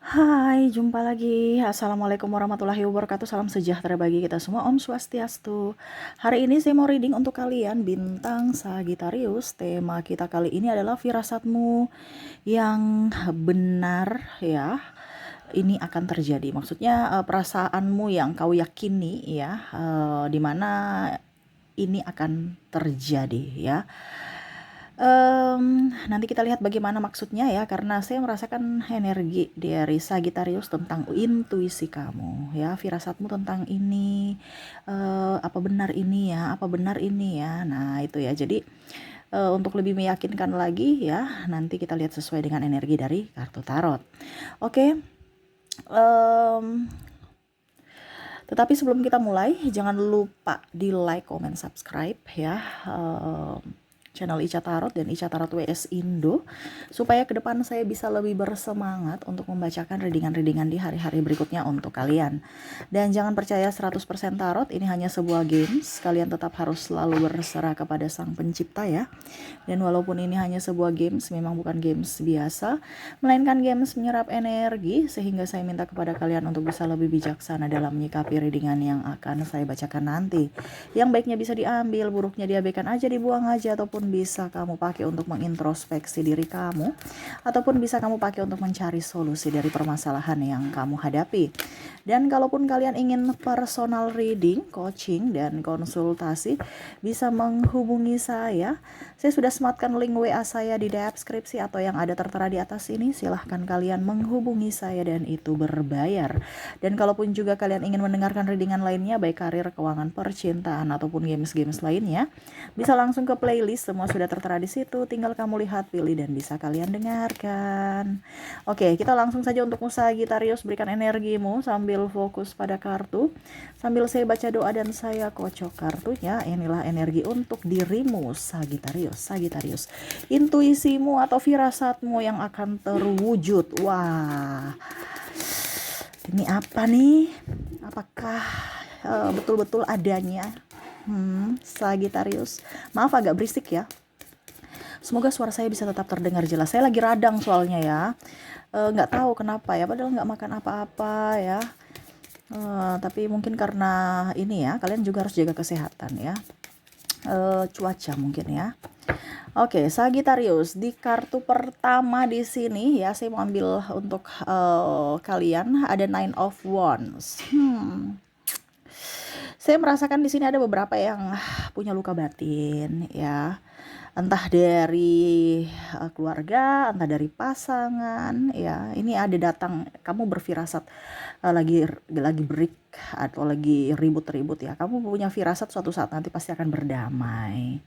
Hai, jumpa lagi. Assalamualaikum warahmatullahi wabarakatuh. Salam sejahtera bagi kita semua. Om Swastiastu. Hari ini saya mau reading untuk kalian bintang Sagittarius. Tema kita kali ini adalah firasatmu yang benar ya. Ini akan terjadi. Maksudnya perasaanmu yang kau yakini ya, dimana ini akan terjadi ya. Nanti kita lihat bagaimana maksudnya ya, karena saya merasakan energi dari Sagittarius tentang intuisi kamu ya, firasatmu tentang ini, apa benar ini ya, apa benar ini ya. Nah itu ya, jadi untuk lebih meyakinkan lagi ya, nanti kita lihat sesuai dengan energi dari kartu tarot. Oke, tetapi sebelum kita mulai, jangan lupa di like, comment, subscribe ya, channel Ica Tarot dan Ica Tarot WS Indo, supaya ke depan saya bisa lebih bersemangat untuk membacakan readingan-readingan di hari-hari berikutnya untuk kalian. Dan jangan percaya 100% tarot, ini hanya sebuah games. Kalian tetap harus selalu berserah kepada Sang Pencipta ya. Dan walaupun ini hanya sebuah games, memang bukan games biasa, melainkan games menyerap energi, sehingga saya minta kepada kalian untuk bisa lebih bijaksana dalam menyikapi readingan yang akan saya bacakan nanti. Yang baiknya bisa diambil, buruknya diabaikan aja, dibuang aja, ataupun bisa kamu pakai untuk mengintrospeksi diri kamu, ataupun bisa kamu pakai untuk mencari solusi dari permasalahan yang kamu hadapi. Dan kalaupun kalian ingin personal reading, coaching, dan konsultasi, bisa menghubungi saya. Saya sudah sematkan link WA saya di deskripsi atau yang ada tertera di atas ini. Silahkan kalian menghubungi saya dan itu berbayar. Dan kalaupun juga kalian ingin mendengarkan readingan lainnya, baik karir, keuangan, percintaan, ataupun games-games lainnya, bisa langsung ke playlist, semua sudah tertera di situ. Tinggal kamu lihat, pilih, dan bisa kalian dengarkan. Oke, kita langsung saja untuk Sagittarius, berikan energimu sambil fokus pada kartu. Sambil saya baca doa dan saya kocok kartunya, inilah energi untuk dirimu Sagittarius. Intuisimu atau firasatmu yang akan terwujud. Wah, ini apa nih? Apakah betul-betul adanya? Sagittarius. Maaf agak berisik ya. Semoga suara saya bisa tetap terdengar jelas. Saya lagi radang soalnya ya. Nggak tahu kenapa ya, padahal nggak makan apa-apa ya. Tapi mungkin karena ini ya, kalian juga harus jaga kesehatan ya. Cuaca mungkin ya. Oke, Sagittarius, di kartu pertama di sini ya, saya mau ambil untuk kalian ada Nine of Wands. Saya merasakan di sini ada beberapa yang punya luka batin ya. Entah dari keluarga, entah dari pasangan ya. Ini ada datang, kamu berfirasat lagi break atau lagi ribut-ribut ya. Kamu punya firasat suatu saat nanti pasti akan berdamai.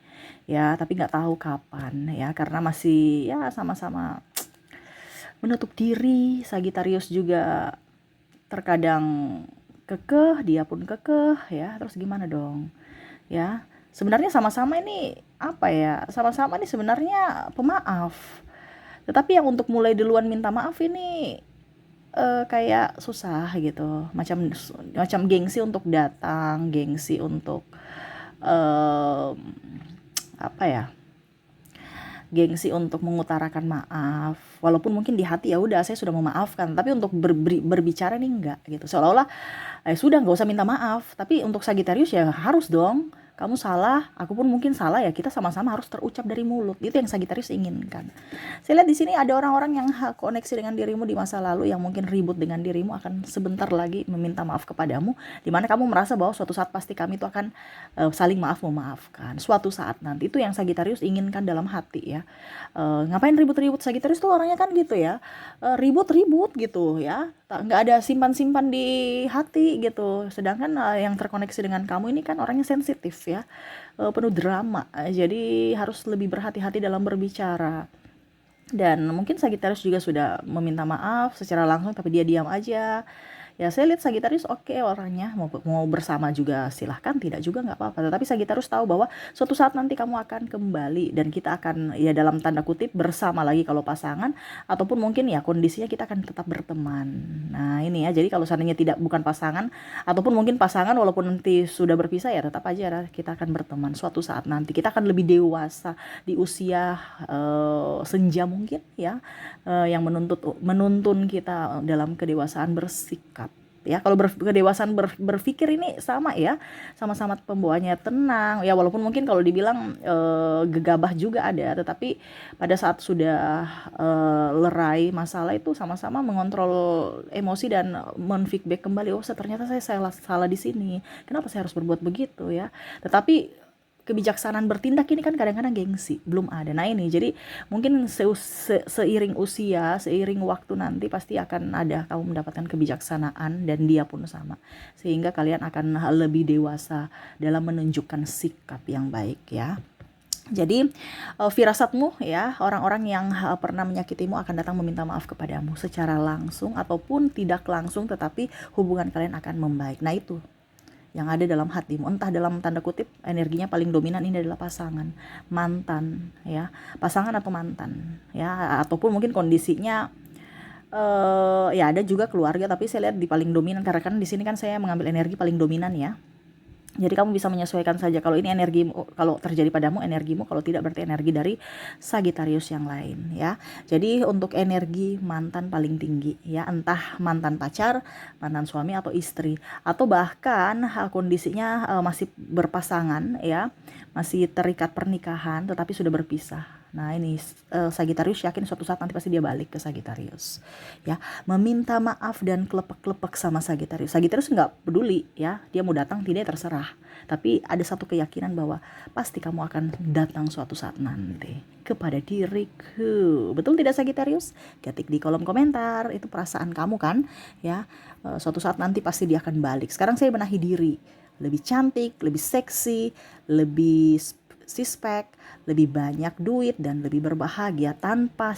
Ya, tapi nggak tahu kapan ya, karena masih ya sama-sama menutup diri. Sagittarius juga terkadang kekeh, dia pun kekeh ya. Terus gimana dong? Ya, sebenarnya sama-sama ini apa ya? Sama-sama ini sebenarnya pemaaf. Tetapi yang untuk mulai duluan minta maaf ini kayak susah gitu. Macam gengsi untuk datang, gengsi untuk apa ya? Gengsi untuk mengutarakan maaf, walaupun mungkin di hati ya udah saya sudah memaafkan, tapi untuk berbicara nih enggak gitu, seolah-olah sudah nggak usah minta maaf. Tapi untuk Sagittarius ya harus dong, kamu salah, aku pun mungkin salah ya, kita sama-sama harus terucap dari mulut. Itu yang Sagittarius inginkan. Saya lihat di sini ada orang-orang yang koneksi dengan dirimu di masa lalu, yang mungkin ribut dengan dirimu, akan sebentar lagi meminta maaf kepadamu, dimana kamu merasa bahwa suatu saat pasti kami itu akan saling maaf memaafkan suatu saat nanti. Itu yang Sagittarius inginkan dalam hati ya. Ngapain ribut-ribut, Sagittarius tuh orangnya kan gitu ya, ribut-ribut gitu ya, nggak ada simpan-simpan di hati gitu. Sedangkan yang terkoneksi dengan kamu ini kan orangnya sensitif ya, penuh drama, jadi harus lebih berhati-hati dalam berbicara. Dan mungkin Sagittarius juga sudah meminta maaf secara langsung, tapi dia diam aja Ya saya lihat Sagitarius oke orangnya, mau bersama juga silahkan, tidak juga nggak apa-apa. Tetapi Sagitarius tahu bahwa suatu saat nanti kamu akan kembali dan kita akan ya dalam tanda kutip bersama lagi kalau pasangan, ataupun mungkin ya kondisinya kita akan tetap berteman. Nah ini ya, jadi kalau seandainya tidak bukan pasangan, ataupun mungkin pasangan walaupun nanti sudah berpisah ya tetap aja ya, kita akan berteman suatu saat nanti. Kita akan lebih dewasa di usia senja mungkin ya, yang menuntun kita dalam kedewasaan bersikap ya. Kalau kedewasaan berpikir ini sama ya, sama-sama pembawaannya tenang ya, walaupun mungkin kalau dibilang gegabah juga ada, tetapi pada saat sudah lerai masalah itu sama-sama mengontrol emosi dan menfeedback kembali, oh ternyata saya salah di sini, kenapa saya harus berbuat begitu ya. Tetapi kebijaksanaan bertindak ini kan kadang-kadang gengsi, belum ada. Nah ini, jadi mungkin seiring usia, seiring waktu nanti pasti akan ada kamu mendapatkan kebijaksanaan dan dia pun sama. Sehingga kalian akan lebih dewasa dalam menunjukkan sikap yang baik ya. Jadi firasatmu ya, orang-orang yang pernah menyakitimu akan datang meminta maaf kepadamu secara langsung ataupun tidak langsung, tetapi hubungan kalian akan membaik. Nah itu yang ada dalam hatimu, entah dalam tanda kutip energinya paling dominan ini adalah pasangan, mantan ya, pasangan atau mantan ya, ataupun mungkin kondisinya ya ada juga keluarga, tapi saya lihat di paling dominan karena kan di sini kan saya mengambil energi paling dominan ya. Jadi kamu bisa menyesuaikan saja, kalau ini energimu, kalau terjadi padamu energimu, kalau tidak berarti energi dari Sagittarius yang lain ya. Jadi untuk energi mantan paling tinggi ya, entah mantan pacar, mantan suami atau istri, atau bahkan kondisinya masih berpasangan ya, masih terikat pernikahan tetapi sudah berpisah. Nah ini Sagittarius yakin suatu saat nanti pasti dia balik ke Sagittarius ya, meminta maaf dan klepek-klepek sama Sagittarius. Sagittarius nggak peduli ya, dia mau datang tidak terserah, tapi ada satu keyakinan bahwa pasti kamu akan datang suatu saat nanti kepada diriku. Betul tidak Sagittarius? Ketik di kolom komentar, itu perasaan kamu kan ya. Suatu saat nanti pasti dia akan balik. Sekarang saya benahi diri, lebih cantik, lebih seksi, lebih sispek, lebih banyak duit dan lebih berbahagia tanpa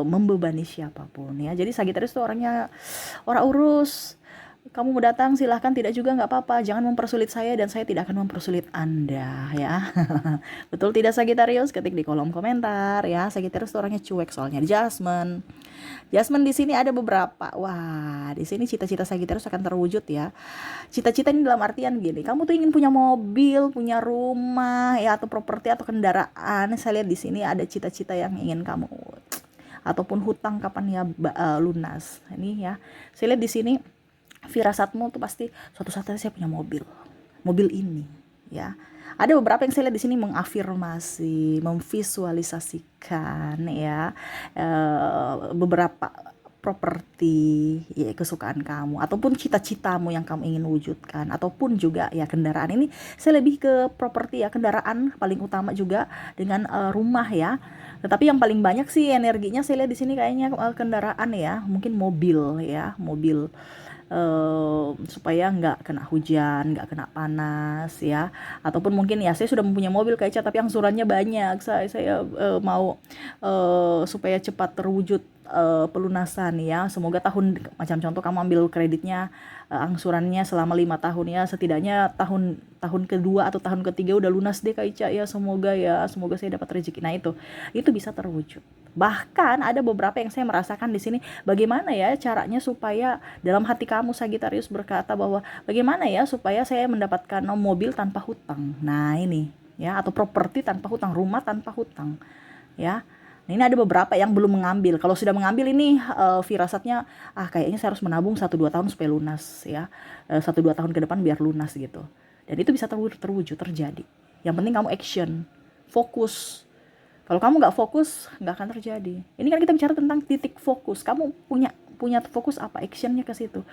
membebani siapapun ya. Jadi Sagittarius itu orangnya orang urus. Kamu mau datang silahkan, tidak juga nggak apa-apa, jangan mempersulit saya dan saya tidak akan mempersulit Anda ya. Betul tidak Sagittarius? Ketik di kolom komentar ya. Sagittarius itu orangnya cuek soalnya. Jasmine di sini ada beberapa. Wah, di sini cita-cita Sagittarius akan terwujud ya. Cita-cita ini dalam artian gini, kamu tuh ingin punya mobil, punya rumah ya, atau properti atau kendaraan. Saya lihat di sini ada cita-cita yang ingin kamu, ataupun hutang kapan ya lunas. Ini ya. Saya lihat di sini firasatmu tuh pasti suatu saat saya punya mobil ini ya. Ada beberapa yang saya lihat di sini mengafirmasi, memvisualisasikan ya beberapa properti ya, kesukaan kamu ataupun cita-citamu yang kamu ingin wujudkan, ataupun juga ya kendaraan. Ini saya lebih ke properti ya, kendaraan paling utama juga dengan rumah ya. Tetapi yang paling banyak sih energinya saya lihat di sini kayaknya kendaraan ya, mungkin mobil ya, mobil supaya nggak kena hujan, nggak kena panas ya, ataupun mungkin ya saya sudah mempunyai mobil kayak Ica tapi angsurannya banyak, saya mau supaya cepat terwujud pelunasan ya. Semoga macam contoh kamu ambil kreditnya angsurannya selama 5 tahun ya, setidaknya tahun kedua atau tahun ketiga udah lunas deh Kak Ica ya, semoga saya dapat rezeki. Nah itu bisa terwujud. Bahkan ada beberapa yang saya merasakan di sini, bagaimana ya caranya supaya dalam hati kamu Sagittarius berkata bahwa bagaimana ya supaya saya mendapatkan mobil tanpa hutang. Nah ini ya, atau properti tanpa hutang, rumah tanpa hutang ya. Nah, ini ada beberapa yang belum mengambil. Kalau sudah mengambil ini firasatnya kayaknya saya harus menabung 1-2 tahun supaya lunas ya. 1-2 tahun ke depan biar lunas gitu. Dan itu bisa terwujud, terjadi. Yang penting kamu action, fokus. Kalau kamu nggak fokus, nggak akan terjadi. Ini kan kita bicara tentang titik fokus. Kamu punya fokus apa? Actionnya ke situ.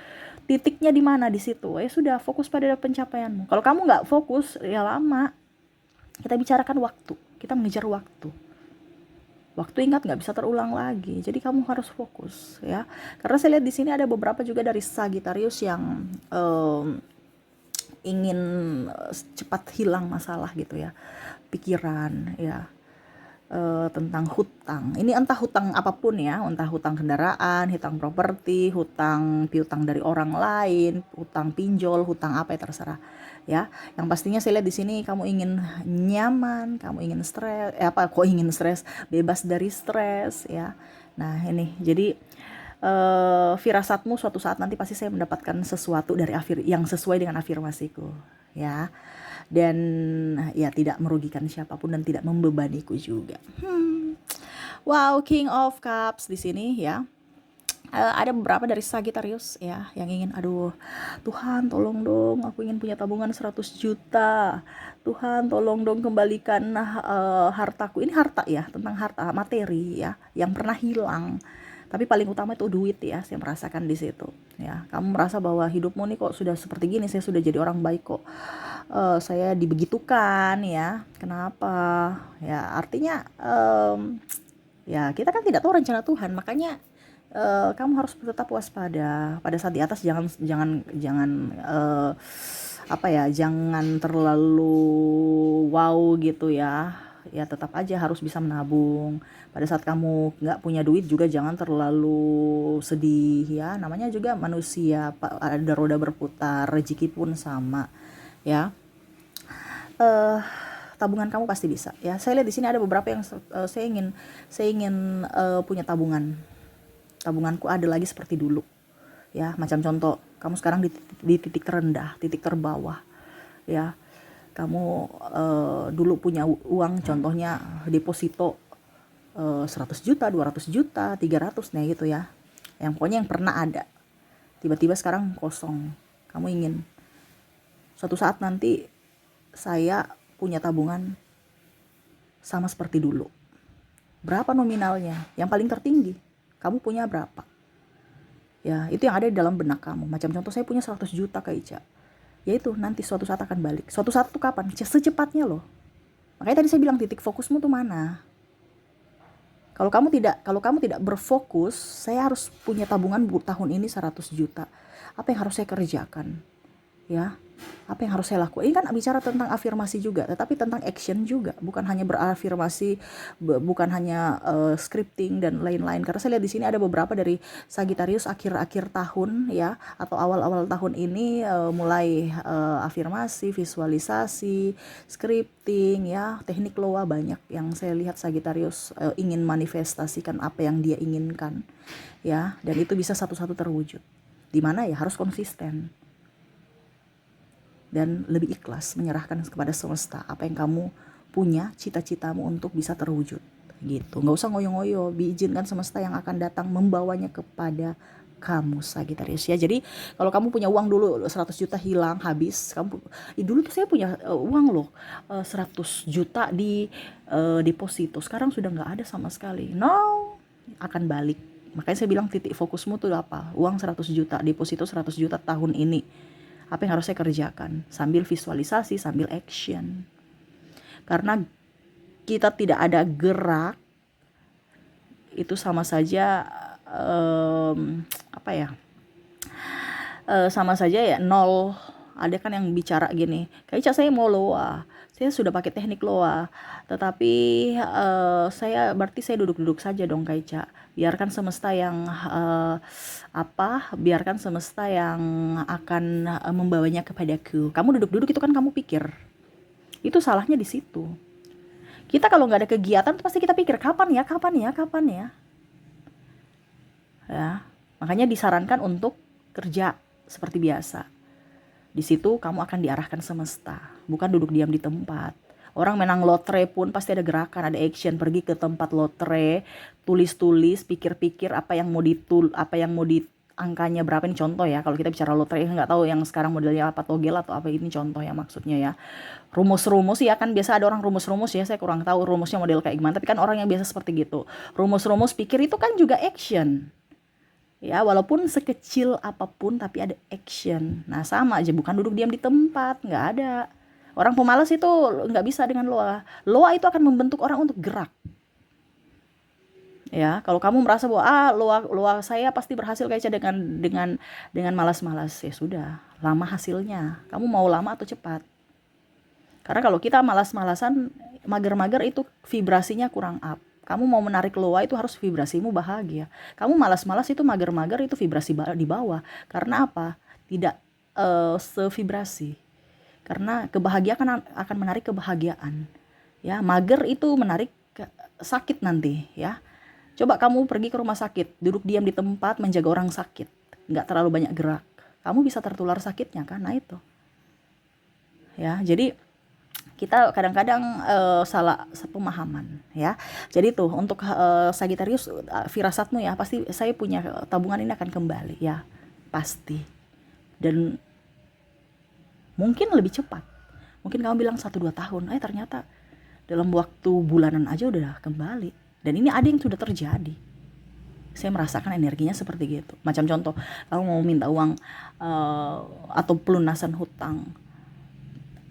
Titiknya di mana? Di situ. Ya sudah, fokus pada pencapaianmu. Kalau kamu nggak fokus, ya lama. Kita bicarakan waktu. Kita mengejar waktu. Waktu ingat nggak bisa terulang lagi. Jadi kamu harus fokus ya. Karena saya lihat di sini ada beberapa juga dari Sagittarius yang ingin cepat hilang masalah gitu ya. Pikiran ya. tentang hutang. Ini entah hutang apapun ya, entah hutang kendaraan, hutang properti, hutang piutang dari orang lain, hutang pinjol, hutang apa ya terserah. Ya, yang pastinya saya lihat di sini kamu ingin nyaman, kamu ingin stres, ingin stres, bebas dari stres ya. Nah, ini jadi firasatmu suatu saat nanti pasti saya mendapatkan sesuatu dari yang sesuai dengan afirmasiku ya, dan ya tidak merugikan siapapun dan tidak membebaniku juga. Wow, King of Cups di sini ya. Ada beberapa dari Sagittarius ya yang ingin, aduh Tuhan tolong dong, aku ingin punya tabungan 100 juta. Tuhan tolong dong kembalikan hartaku. Ini harta ya, tentang harta materi ya yang pernah hilang. Tapi paling utama itu duit ya, saya merasakan di situ ya. Kamu merasa bahwa hidupmu nih kok sudah seperti gini, saya sudah jadi orang baik kok. Saya dibegitukan ya. Kenapa? Ya artinya ya kita kan tidak tahu rencana Tuhan, makanya kamu harus tetap waspada pada saat di atas. Jangan jangan jangan jangan terlalu wow gitu ya. Ya tetap aja harus bisa menabung. Pada saat kamu nggak punya duit juga jangan terlalu sedih ya. Namanya juga manusia, ada roda berputar, rezeki pun sama ya. eh Tabungan kamu pasti bisa ya. Saya lihat di sini ada beberapa yang saya ingin punya tabunganku ada lagi seperti dulu ya. Macam contoh, kamu sekarang di titik terendah, titik terbawah ya. Kamu dulu punya uang, contohnya deposito 100 juta, 200 juta, 300 nih gitu ya, yang pokoknya yang pernah ada. Tiba-tiba sekarang kosong. Kamu ingin suatu saat nanti saya punya tabungan sama seperti dulu. Berapa nominalnya? Yang paling tertinggi. Kamu punya berapa? Ya, itu yang ada di dalam benak kamu. Macam contoh, saya punya 100 juta Kak Ica. Ya itu, nanti suatu saat akan balik. Suatu saat itu kapan? Secepatnya loh. Makanya tadi saya bilang titik fokusmu tuh mana? Kalau kamu tidak berfokus, saya harus punya tabungan tahun ini 100 juta. Apa yang harus saya kerjakan? Ya, apa yang harus saya lakukan? Ini kan bicara tentang afirmasi juga, tetapi tentang action juga, bukan hanya berafirmasi, bukan hanya scripting dan lain-lain. Karena saya lihat di sini ada beberapa dari Sagittarius akhir-akhir tahun ya, atau awal-awal tahun ini mulai afirmasi, visualisasi, scripting ya, teknik loa banyak yang saya lihat Sagittarius ingin manifestasikan apa yang dia inginkan ya, dan itu bisa satu-satu terwujud. Di mana ya harus konsisten dan lebih ikhlas menyerahkan kepada semesta apa yang kamu punya, cita-citamu untuk bisa terwujud gitu. Nggak usah ngoyo-ngoyo, diizinkan semesta yang akan datang membawanya kepada kamu Sagittarius ya. Jadi kalau kamu punya uang dulu 100 juta hilang habis, dulu tuh saya punya uang loh 100 juta di deposito, sekarang sudah nggak ada sama sekali. No, akan balik. Makanya saya bilang titik fokusmu tuh apa? Uang 100 juta, deposito 100 juta tahun ini. Apa yang harus saya kerjakan? Sambil visualisasi, sambil action. Karena kita tidak ada gerak, itu sama saja sama saja ya nol. Ada kan yang bicara gini, kayak saya mau loa, saya sudah pakai teknik loa, tetapi berarti saya duduk-duduk saja dong Kaica. Biarkan semesta yang biarkan semesta yang akan membawanya kepadaku. Kamu duduk-duduk itu kan kamu pikir. Itu salahnya di situ. Kita kalau nggak ada kegiatan pasti kita pikir kapan ya. Ya, makanya disarankan untuk kerja seperti biasa. Di situ kamu akan diarahkan semesta, bukan duduk diam di tempat. Orang menang lotre pun pasti ada gerakan, ada action. Pergi ke tempat lotre, tulis-tulis, pikir-pikir apa yang mau angkanya berapa. Ini contoh ya, kalau kita bicara lotre, nggak tahu yang sekarang modelnya apa, togel atau apa, ini contoh ya maksudnya ya. Rumus-rumus ya kan, biasa ada orang rumus-rumus ya, saya kurang tahu rumusnya model kayak gimana, tapi kan orang yang biasa seperti gitu. Rumus-rumus pikir itu kan juga action. Ya, walaupun sekecil apapun tapi ada action. Nah, sama aja, bukan duduk diam di tempat, nggak ada. Orang pemalas itu nggak bisa dengan loa. Loa itu akan membentuk orang untuk gerak. Ya, kalau kamu merasa bahwa loa saya pasti berhasil kayak dengan malas-malas, ya sudah, lama hasilnya. Kamu mau lama atau cepat? Karena kalau kita malas-malasan, mager-mager, itu vibrasinya kurang up. Kamu mau menarik loa itu harus vibrasimu bahagia. Kamu malas-malas itu mager-mager itu vibrasi di bawah. Karena apa? Tidak sevibrasi. Karena kebahagiaan akan menarik kebahagiaan. Ya, mager itu menarik sakit nanti ya. Coba kamu pergi ke rumah sakit, duduk diam di tempat menjaga orang sakit, nggak terlalu banyak gerak. Kamu bisa tertular sakitnya kan? Nah itu. Ya, jadi kita kadang-kadang salah pemahaman ya. Jadi tuh untuk Sagittarius, firasatmu ya, pasti saya punya tabungan ini akan kembali ya, pasti. Dan mungkin lebih cepat. Mungkin kamu bilang 1-2 tahun, ternyata dalam waktu bulanan aja udah kembali. Dan ini ada yang sudah terjadi. Saya merasakan energinya seperti gitu. Macam contoh, kamu mau minta uang atau pelunasan hutang.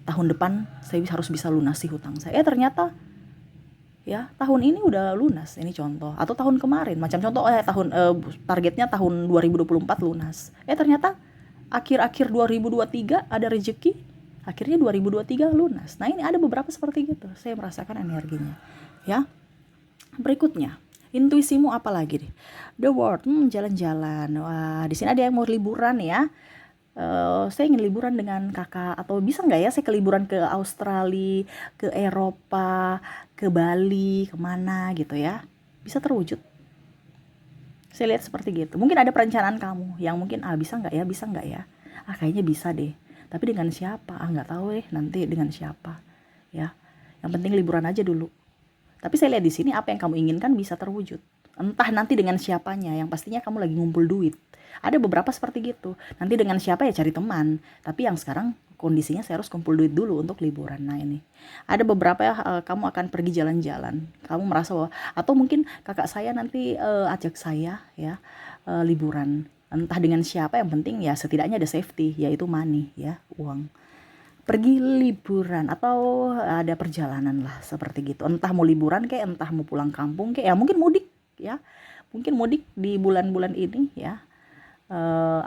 Tahun depan saya harus bisa lunasi hutang saya. Ternyata ya tahun ini udah lunas. Ini contoh. Atau tahun kemarin, macam contoh targetnya tahun 2024 lunas. Ternyata akhir-akhir 2023 ada rezeki, akhirnya 2023 lunas. Nah, ini ada beberapa seperti gitu. Saya merasakan energinya. Ya. Berikutnya, intuisimu apa lagi nih? The World, jalan-jalan. Wah, di sini ada yang mau liburan ya. Saya ingin liburan dengan kakak, atau bisa nggak ya saya ke liburan ke Australia, ke Eropa, ke Bali, kemana gitu ya. Bisa terwujud. Saya lihat seperti gitu. Mungkin ada perencanaan kamu yang mungkin bisa nggak ya. Kayaknya bisa deh. Tapi dengan siapa? Nggak tahu nanti dengan siapa. Ya. Yang penting liburan aja dulu. Tapi saya lihat di sini apa yang kamu inginkan bisa terwujud. Entah nanti dengan siapanya, yang pastinya kamu lagi ngumpul duit. Ada beberapa seperti gitu. Nanti dengan siapa ya cari teman. Tapi yang sekarang kondisinya saya harus kumpul duit dulu untuk liburan. Nah ini. Ada beberapa kamu akan pergi jalan-jalan. Kamu merasa bahwa, atau mungkin kakak saya nanti ajak saya ya liburan. Entah dengan siapa, yang penting ya setidaknya ada safety, yaitu money ya, uang. Pergi liburan atau ada perjalanan lah seperti gitu. Entah mau liburan kayak, entah mau pulang kampung kayak, ya mungkin mudik ya. Mungkin mudik di bulan-bulan ini ya.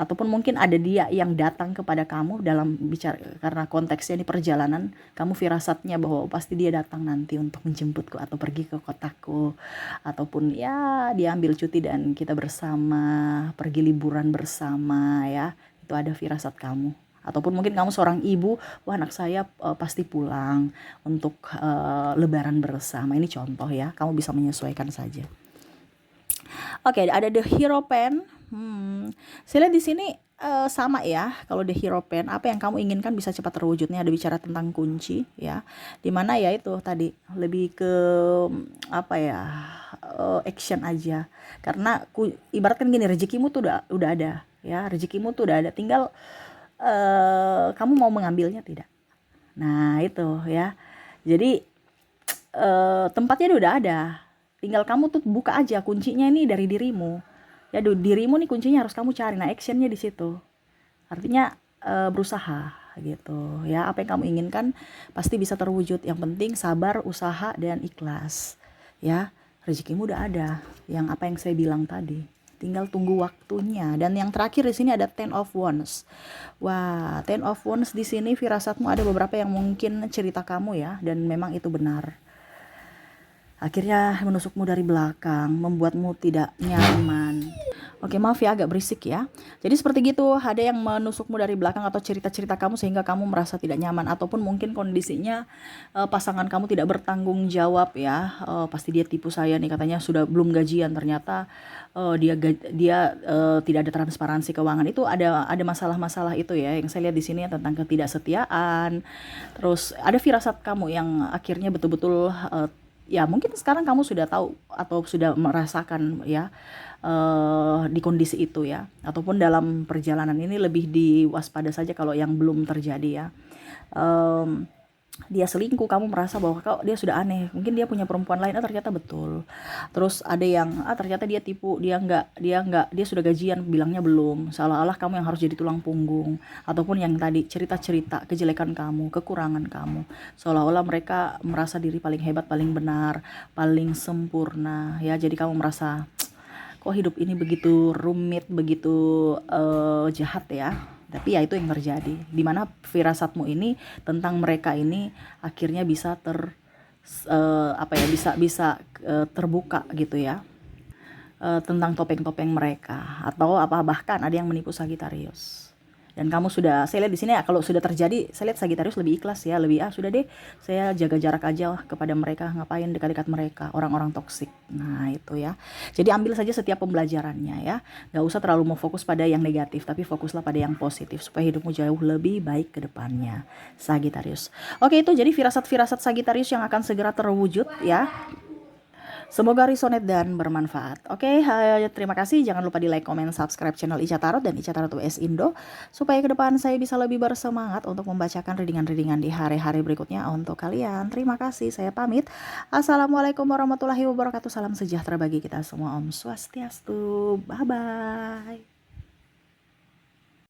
Ataupun mungkin ada dia yang datang kepada kamu dalam bicara, karena konteksnya di perjalanan, kamu firasatnya bahwa pasti dia datang nanti untuk menjemputku atau pergi ke kotaku, ataupun ya dia ambil cuti dan kita bersama pergi liburan bersama ya. Itu ada firasat kamu. Ataupun mungkin kamu seorang ibu, wah anak saya pasti pulang untuk lebaran bersama. Ini contoh ya, kamu bisa menyesuaikan saja. Oke, ada The Hero Pen. Saya lihat di sini sama ya. Kalau The Hero Pen, apa yang kamu inginkan bisa cepat terwujudnya. Ada bicara tentang kunci ya. Dimana ya itu tadi lebih ke apa ya, action aja. Karena ibaratkan gini, rezekimu tuh udah ada ya. Rezekimu tuh udah ada. Tinggal kamu mau mengambilnya tidak. Nah itu ya. Jadi tempatnya udah ada. Tinggal kamu tuh buka aja, kuncinya ini dari dirimu. Ya dirimu nih kuncinya harus kamu cari. Nah actionnya di situ. Artinya berusaha gitu ya. Apa yang kamu inginkan pasti bisa terwujud. Yang penting sabar, usaha, dan ikhlas ya. Rezekimu udah ada. Yang apa yang saya bilang tadi. Tinggal tunggu waktunya. Dan yang terakhir di sini ada Ten of Wands. Wah, Ten of Wands di sini firasatmu ada beberapa yang mungkin cerita kamu ya, dan memang itu benar. Akhirnya menusukmu dari belakang, membuatmu tidak nyaman. Oke, maaf ya agak berisik ya. Jadi seperti gitu, ada yang menusukmu dari belakang atau cerita-cerita kamu sehingga kamu merasa tidak nyaman, ataupun mungkin kondisinya pasangan kamu tidak bertanggung jawab ya. Pasti dia tipu saya nih, katanya sudah belum gajian, ternyata dia tidak ada transparansi keuangan. Itu ada masalah-masalah itu ya yang saya lihat di sini tentang ketidaksetiaan. Terus ada firasat kamu yang akhirnya betul-betul ya mungkin sekarang kamu sudah tahu atau sudah merasakan ya di kondisi itu ya, ataupun dalam perjalanan ini lebih diwaspada saja kalau yang belum terjadi ya. Dia selingkuh, kamu merasa bahwa dia sudah aneh, mungkin dia punya perempuan lain, ternyata betul. Terus ada yang ternyata dia tipu, dia sudah gajian, bilangnya belum, seolah-olah kamu yang harus jadi tulang punggung. Ataupun yang tadi cerita-cerita kejelekan kamu, kekurangan kamu, seolah-olah mereka merasa diri paling hebat, paling benar, paling sempurna ya. Jadi kamu merasa kok hidup ini begitu rumit, begitu jahat ya. Tapi ya itu yang terjadi. Dimana firasatmu ini tentang mereka ini akhirnya bisa bisa terbuka gitu ya, tentang topeng-topeng mereka, atau bahkan ada yang menipu Sagittarius. Dan kamu sudah, saya lihat di sini ya, kalau sudah terjadi, saya lihat Sagittarius lebih ikhlas ya, lebih sudah deh, saya jaga jarak aja lah kepada mereka, ngapain dekat-dekat mereka, orang-orang toksik. Nah itu ya. Jadi ambil saja setiap pembelajarannya ya, nggak usah terlalu mau fokus pada yang negatif, tapi fokuslah pada yang positif supaya hidupmu jauh lebih baik ke depannya, Sagittarius. Oke, itu jadi firasat-firasat Sagittarius yang akan segera terwujud ya. Semoga resonate dan bermanfaat. Oke, terima kasih. Jangan lupa di like, comment, subscribe channel Ica Tarot dan Ica Tarot US Indo supaya ke depan saya bisa lebih bersemangat untuk membacakan readingan-readingan di hari-hari berikutnya untuk kalian. Terima kasih. Saya pamit. Assalamualaikum warahmatullahi wabarakatuh. Salam sejahtera bagi kita semua. Om Swastiastu. Bye bye.